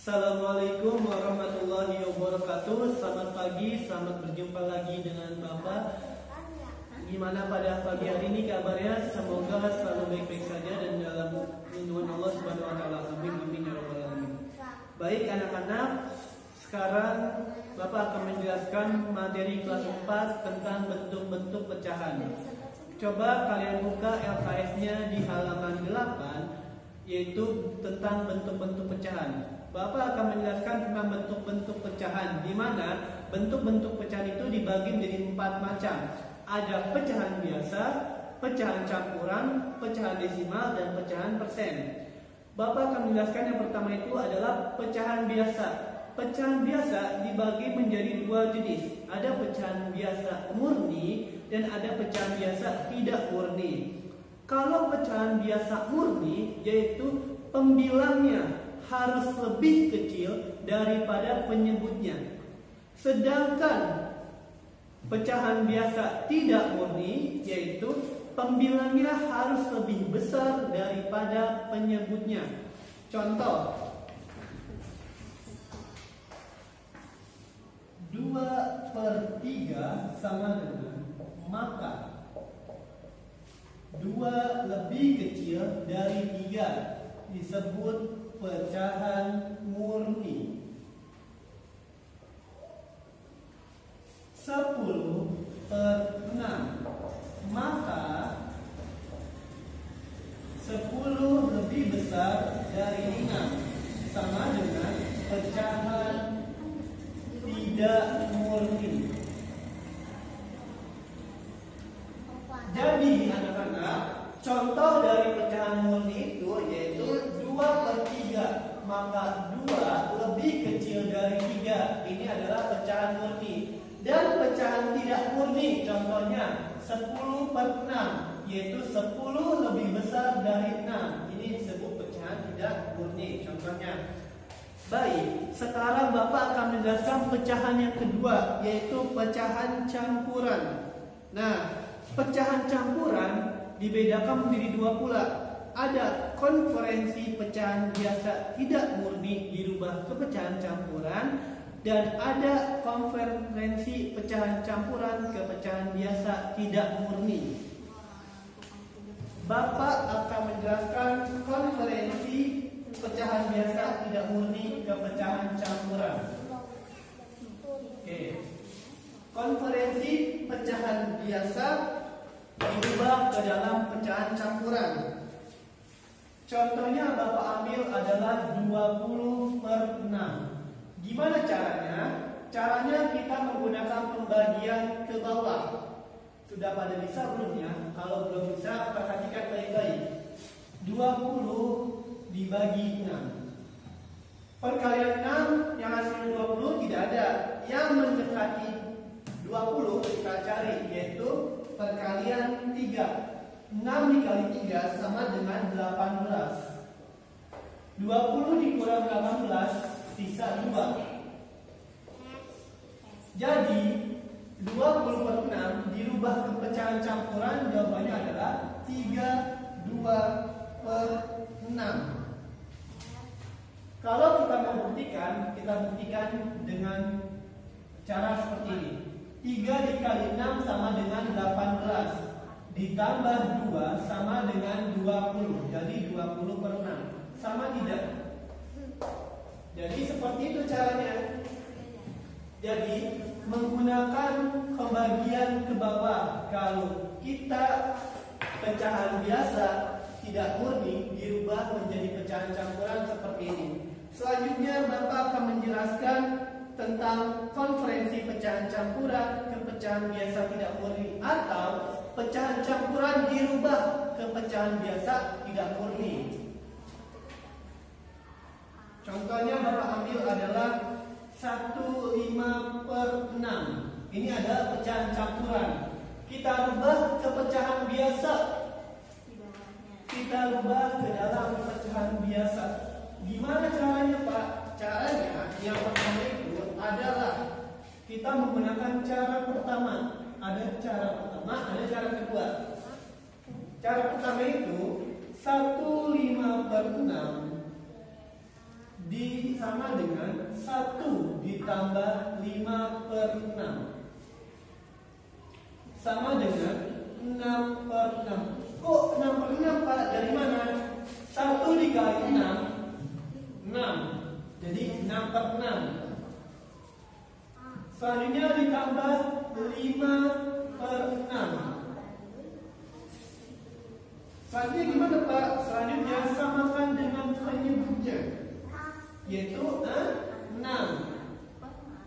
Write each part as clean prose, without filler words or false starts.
Assalamualaikum warahmatullahi wabarakatuh. Selamat pagi, selamat berjumpa lagi dengan Bapak. Gimana pada pagi hari ini kabarnya? Semoga selalu baik-baik saja dan dalam lindungan Allah Subhanahu wa taala. Amin amin ya rabbal alamin. Baik anak-anak, sekarang Bapak akan menjelaskan materi kelas 4 tentang bentuk-bentuk pecahan. Coba kalian buka LKS-nya di halaman 8, yaitu tentang bentuk-bentuk pecahan. Bapak akan menjelaskan tentang bentuk-bentuk pecahan, di mana bentuk-bentuk pecahan itu dibagi menjadi 4 macam. Ada pecahan biasa, pecahan campuran, pecahan desimal, dan pecahan persen. Bapak akan menjelaskan yang pertama itu adalah pecahan biasa. Pecahan biasa dibagi menjadi 2 jenis. Ada pecahan biasa murni dan ada pecahan biasa tidak murni. Kalau pecahan biasa murni, yaitu pembilangnya harus lebih kecil daripada penyebutnya. Sedangkan pecahan biasa tidak murni, yaitu pembilangnya harus lebih besar daripada penyebutnya. Contoh, 2/3 sama dengan maka 2 lebih kecil dari 3 disebut pecahan murni. 10/6 maka 10 lebih besar dari 6 sama dengan pecahan tidak murni. Jadi anak-anak, contoh dari pecahan murni itu yaitu 2/3, maka 2 lebih kecil dari 3. Ini adalah pecahan murni. Dan pecahan tidak murni, contohnya 10/6, yaitu 10 lebih besar dari 6. Ini disebut pecahan tidak murni, contohnya. Baik, sekarang Bapak akan menjelaskan pecahan yang kedua, yaitu pecahan campuran. Nah, pecahan campuran dibedakan menjadi 2 pula. Ada konferensi pecahan biasa tidak murni dirubah ke pecahan campuran, dan ada konferensi pecahan campuran ke pecahan biasa tidak murni. Bapak akan menjelaskan konferensi pecahan biasa tidak murni ke pecahan campuran. Oke. Konferensi pecahan biasa dirubah ke dalam pecahan campuran. Contohnya Bapak ambil adalah 20/6. Gimana caranya? Caranya kita menggunakan pembagian ke bawah. Sudah pada bisa belum ya? Kalau belum bisa, perhatikan baik-baik. 20 dibagi 6. Perkalian 6 yang hasilnya 20 tidak ada. Yang mendekati 20 kita cari, yaitu perkalian 3. 6 dikali 3 sama dengan 18. 20 dikurang 18 sisa 2. Jadi 20/6 dirubah ke pecahan campuran, jawabannya adalah 32/6. Kalau kita membuktikan, kita buktikan dengan cara seperti ini. 3 dikali 6 sama dengan 18. Ditambah 2 sama dengan 20. Jadi 20/6. Sama tidak? Jadi seperti itu caranya. Jadi menggunakan pembagian ke bawah. Kalau kita pecahan biasa tidak murni dirubah menjadi pecahan campuran seperti ini. Selanjutnya Bapak akan menjelaskan tentang konferensi pecahan campuran ke pecahan biasa tidak murni, atau pecahan campuran dirubah ke pecahan biasa tidak murni. Contohnya Bapak ambil adalah 1/5/6. Ini adalah pecahan campuran. Kita rubah ke pecahan biasa. Kita rubah ke dalam pecahan biasa. Gimana caranya Pak? Caranya yang pertama itu adalah kita menggunakan cara pertama. Ada cara pertama, ada cara kedua. Cara pertama itu 1/5/6 sama dengan 1 ditambah 5 per 6 sama dengan 6 per 6. Kok 6 per 6 Pak? Dari mana? 1 dikali 6 jadi 6 per 6. Selanjutnya ditambah 5 per 6. Selanjutnya gimana Pak? Selanjutnya samakan dengan penyebutnya, yaitu 6.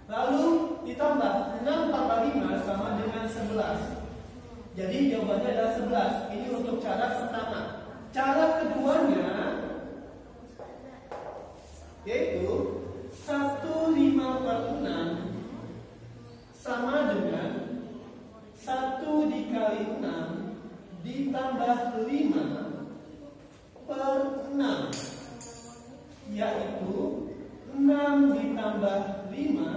Lalu ditambah 6 tambah 5 sama dengan 11. Jadi jawabannya adalah 11. Ini untuk cara pertama. Cara keduanya yaitu 1/5 per 6 sama dengan 1 dikali 6 ditambah 5 per 6, yaitu 6 ditambah 5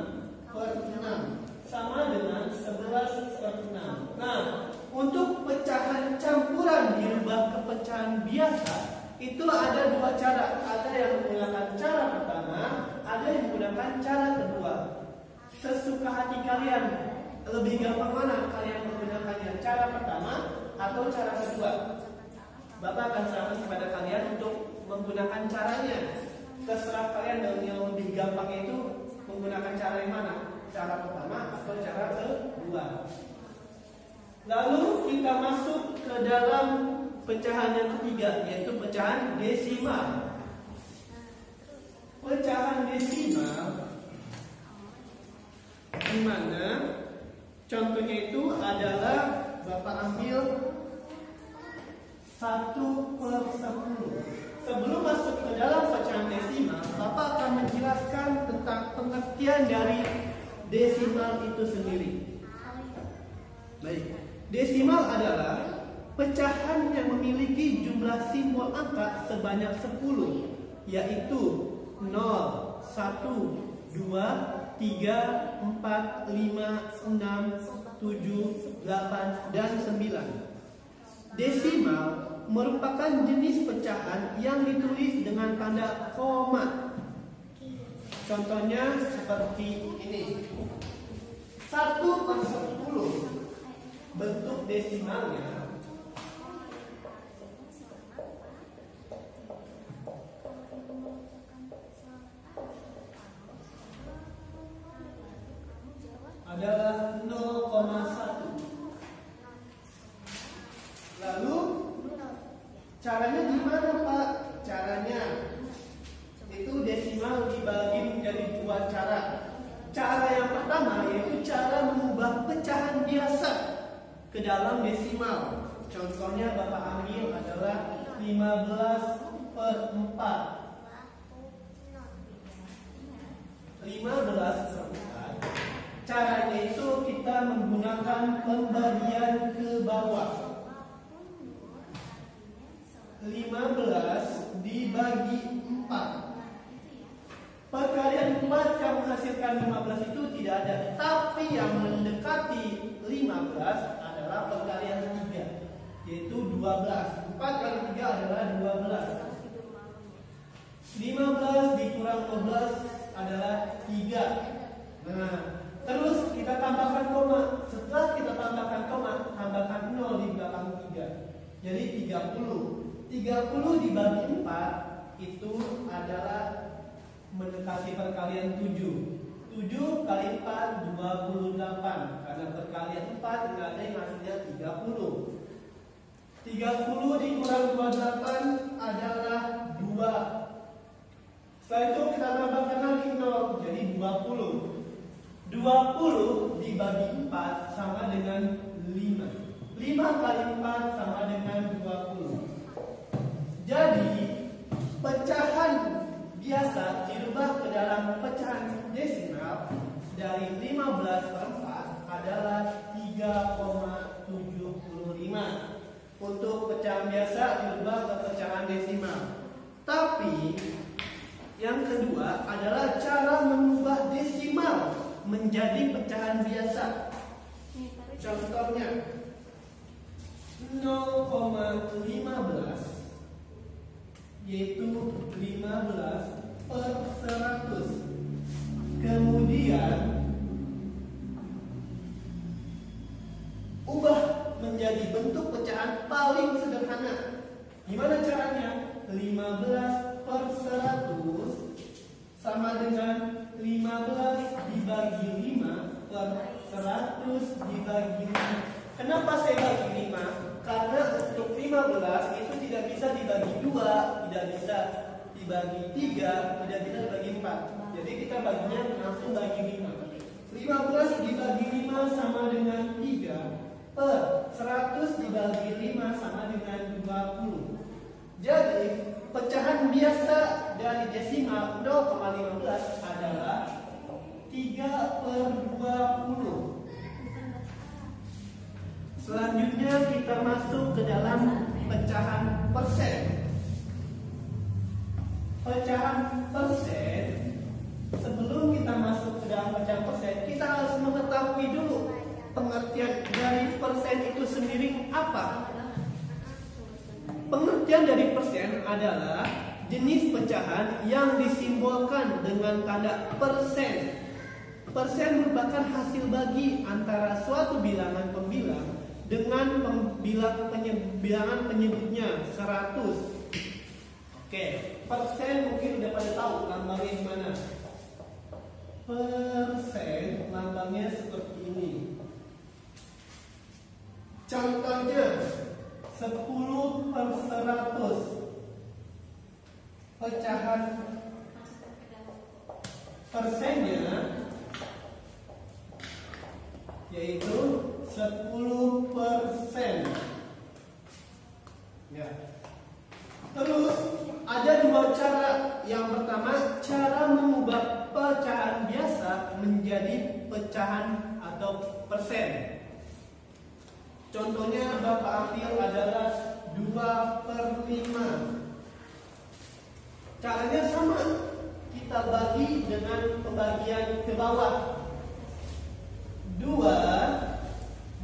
per 6 sama dengan 11 per 6. Nah, untuk pecahan campuran dirubah ke pecahan biasa itu ada dua cara. Ada yang menggunakan cara pertama, ada yang menggunakan cara kedua. Sesuka hati kalian, lebih gampang mana kalian menggunakannya, cara pertama atau cara kedua? Bapak akan sarankan kepada kalian untuk menggunakan caranya. Terserah kalian, dan yang lebih gampang itu menggunakan cara yang mana? Cara pertama atau cara kedua. Lalu kita masuk ke dalam pecahan yang ketiga, yaitu pecahan desimal. Pecahan desimal di mana contohnya itu adalah Bapak ambil 1/10. Sebelum masuk ke dalam pecahan desimal, Bapak akan menjelaskan tentang pengertian dari desimal itu sendiri. Baik, desimal adalah pecahan yang memiliki jumlah simbol angka sebanyak 10, yaitu 0, 1, 2, 3, 4, 5, 6, 7, 8, dan 9. Desimal merupakan jenis pecahan yang ditulis dengan tanda koma. Contohnya seperti ini. 1/10 bentuk desimalnya adalah 0,1. Lalu caranya gimana Pak? Caranya itu desimal dibagi menjadi dua cara. Cara yang pertama yaitu cara mengubah pecahan biasa ke dalam desimal. Contohnya Bapak ambil adalah 15/4. 15/4. Caranya itu kita menggunakan pembagian ke bawah. 15 dibagi 4. Perkalian 4 yang menghasilkan 15 itu tidak ada. Tapi yang mendekati 15 adalah perkalian 3, yaitu 12. 4 kali 3 adalah 12. 15 dikurang 12 adalah 3. Nah, terus kita tambahkan koma. Setelah kita tambahkan koma, tambahkan 0 di belakang 3. Jadi 30. 30 dibagi 4 itu adalah mendekati perkalian 7. 7 kali 4 28. Karena perkalian 4 tidak ada yang hasilnya 30. 30 dikurang 28 adalah 2. Setelah itu kita tambahkan lagi 0, jadi 20. 20 dibagi 4 sama dengan 5. 5 kali 4 sama dengan 20. Jadi pecahan biasa dirubah ke dalam pecahan desimal dari 15/4 adalah 3,75. Untuk pecahan biasa dirubah ke pecahan desimal. Tapi yang kedua adalah cara mengubah desimal menjadi pecahan biasa. Contohnya 0,15 yaitu 15/10. sama dengan 15 dibagi 5 per 100 dibagi 5. Kenapa saya bagi 5? Karena untuk 15 itu tidak bisa dibagi 2, tidak bisa dibagi 3, tidak bisa dibagi 4. Jadi kita baginya langsung bagi 5. 15 dibagi 5 sama dengan 3 per 100 dibagi 5 sama dengan 20. Jadi pecahan biasa dari desimal 0,15 adalah 3 per 20. Selanjutnya kita masuk ke dalam pecahan persen. Pecahan persen, sebelum kita masuk ke dalam pecahan persen, kita harus mengetahui dulu pengertian dari persen itu sendiri apa. Pengertian dari persen adalah jenis pecahan yang disimbolkan dengan tanda persen. Persen merupakan hasil bagi antara suatu bilangan pembilang dengan bilangan penyebutnya 100. Oke, persen mungkin udah pada tahu lambangnya gimana. Persen lambangnya seperti ini. Contohnya 10 per 100. Pecahan persennya yaitu 10%. Ya. Terus ada dua cara. Yang pertama, cara mengubah pecahan biasa menjadi pecahan atau persen. Contohnya Bapak ambil adalah 2/5. Caranya sama. Kita bagi dengan pembagian ke bawah. 2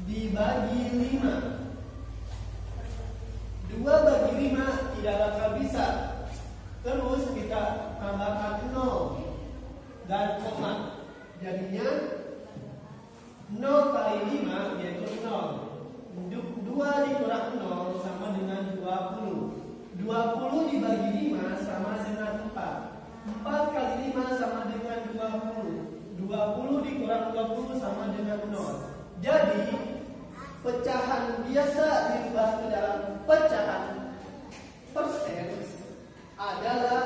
dibagi 5. 2 bagi 5 tidak bakal bisa. Terus kita tambahkan 0 dan koma. Jadinya 0 kali 5 yaitu 0. 2 dikurang 0 sama dengan 20. 20 dibagi 5 sama dengan 4. 4 kali 5 sama dengan 20. 20 dikurang 20 sama dengan 0. Jadi pecahan biasa dirubah ke dalam pecahan persen adalah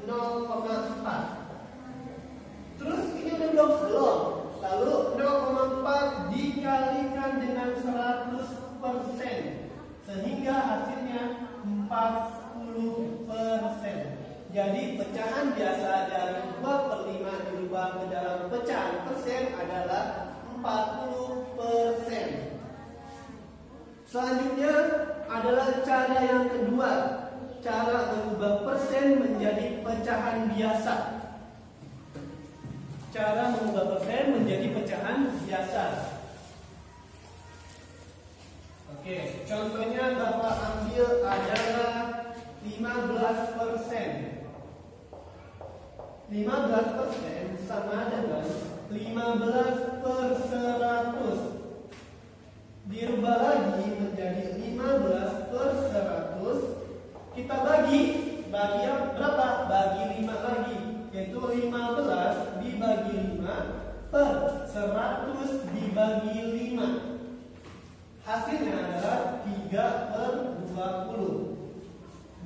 0,4. Terus ini udah belum. Lalu 0,4 dikalikan dengan 100%, sehingga hasilnya 40%. Jadi pecahan biasa dari 2/5 dirubah ke dalam pecahan persen adalah 40%. Selanjutnya adalah cara yang kedua, cara mengubah persen menjadi pecahan biasa. Cara mengubah persen menjadi pecahan biasa. Oke, contohnya Bapak ambil adalah 15%. 15% sama dengan 15 per 100. Dirubah lagi menjadi 15 per 100. Kita bagi yang berapa? Bagi 5 lagi, yaitu 15 dibagi 5 per 100 dibagi 5. Hasilnya adalah 3/20.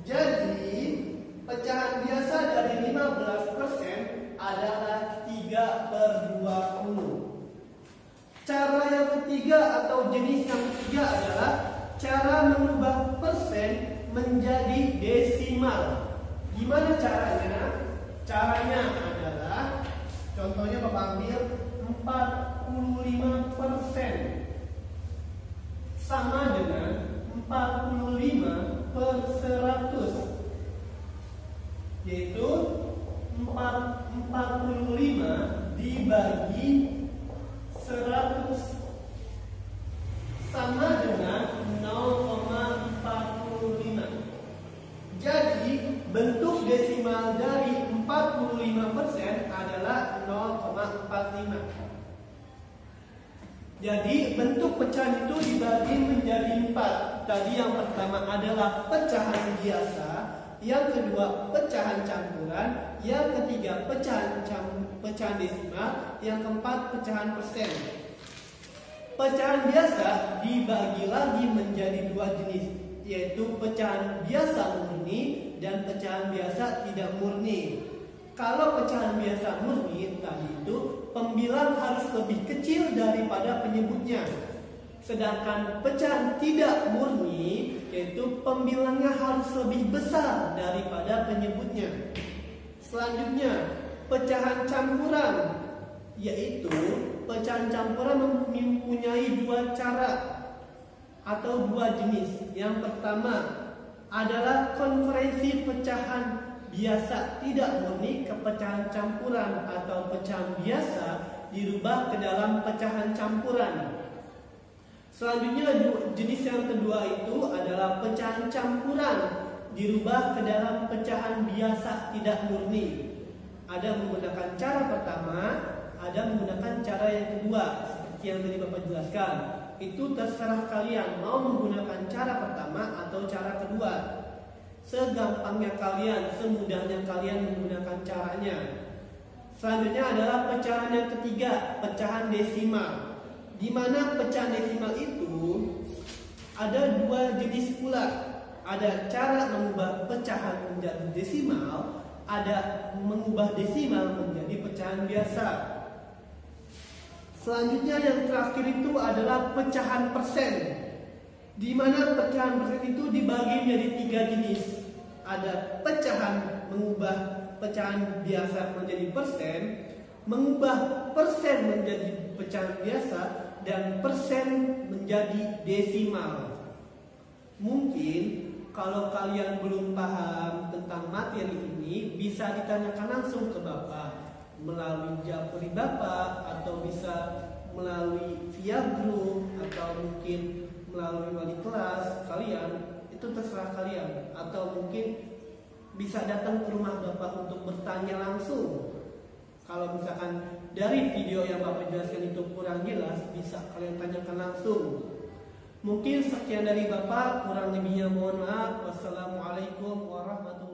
Jadi pecahan biasa dari 15% adalah 3/20. Cara yang ketiga atau jenis yang ketiga adalah cara mengubah persen menjadi desimal. Gimana caranya? Caranya adalah, contohnya Bapak ambil 45% sama dengan 45 per 100, yaitu 45 dibagi 100 sama dengan 0,45. Jadi bentuk desimal dari 45% adalah 0,45. Jadi bentuk pecahan itu dibagi menjadi 4. Tadi yang pertama adalah pecahan biasa, yang kedua pecahan campuran, yang ketiga pecahan desimal, yang keempat pecahan persen. Pecahan biasa dibagi lagi menjadi dua jenis, yaitu pecahan biasa murni dan pecahan biasa tidak murni. Kalau pecahan biasa murni tadi itu pembilang harus lebih kecil daripada penyebutnya. Sedangkan pecahan tidak murni yaitu pembilangnya harus lebih besar daripada penyebutnya. Selanjutnya, pecahan campuran, yaitu pecahan campuran mempunyai dua cara atau dua jenis. Yang pertama adalah konversi pecahan biasa tidak murni ke pecahan campuran atau pecahan biasa dirubah ke dalam pecahan campuran. Selanjutnya jenis yang kedua itu adalah pecahan campuran dirubah ke dalam pecahan biasa tidak murni. Ada menggunakan cara pertama, ada menggunakan cara yang kedua. Seperti yang tadi Bapak jelaskan, itu terserah kalian mau menggunakan cara pertama atau cara kedua. Segampangnya kalian, semudahnya kalian menggunakan caranya. Selanjutnya adalah pecahan yang ketiga, pecahan desimal. Di mana pecahan desimal itu ada dua jenis pula. Ada cara mengubah pecahan menjadi desimal, ada mengubah desimal menjadi pecahan biasa. Selanjutnya yang terakhir itu adalah pecahan persen. Di mana pecahan persen itu dibagi menjadi tiga jenis. Ada pecahan mengubah pecahan biasa menjadi persen, mengubah persen menjadi pecahan biasa, dan persen menjadi desimal. Mungkin kalau kalian belum paham tentang materi ini, bisa ditanyakan langsung ke Bapak melalui japri Bapak, atau bisa melalui via grup, atau mungkin melalui wali kelas kalian. Itu terserah kalian. Atau mungkin bisa datang ke rumah Bapak untuk bertanya langsung. Kalau misalkan dari video yang Bapak jelaskan itu kurang jelas, bisa kalian tanyakan langsung. Mungkin sekian dari Bapak, kurang lebihnya mohon maaf. Wassalamualaikum warahmatullahi wabarakatuh.